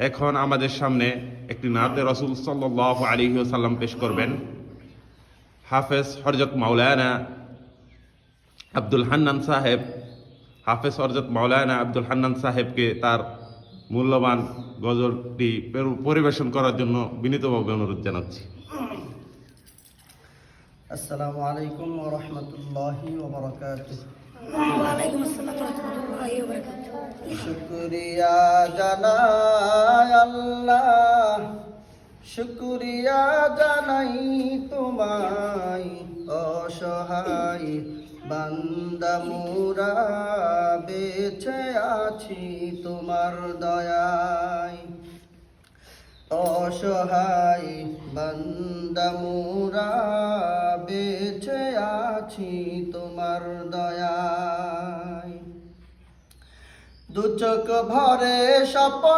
এখন আমাদের সামনে একটি নাতে রাসূল সাল্লাল্লাহু আলাইহি ওয়াসাল্লাম পেশ করবেন। হাফেজ হযরত মাওলানা আব্দুল হান্নান সাহেব, হাফেজ হযরত মাওলানা আব্দুল হান্নান সাহেবকে তার মূল্যবান গজলটি পরিবেশন করার জন্য বিনীতভাবে অনুরোধ জানাচ্ছি। আসসালামু আলাইকুম ওয়া রাহমাতুল্লাহি ওয়া বারাকাতুহু। ওয়া আলাইকুম আসসালাম ওয়া রাহমাতুল্লাহি ওয়া বারাকাতুহু। শুকরিয়া জানাই আল্লাহ, শুকরিয়া জানাই তোমায়, অসহায় বান্দা মুরা বেঁচে আছি তোমার দয়ায়। অসহায় বান্দা মুরা বেঁচে আছি তোমার দয়ায়। দু চোখ ভরে স্বপ্ন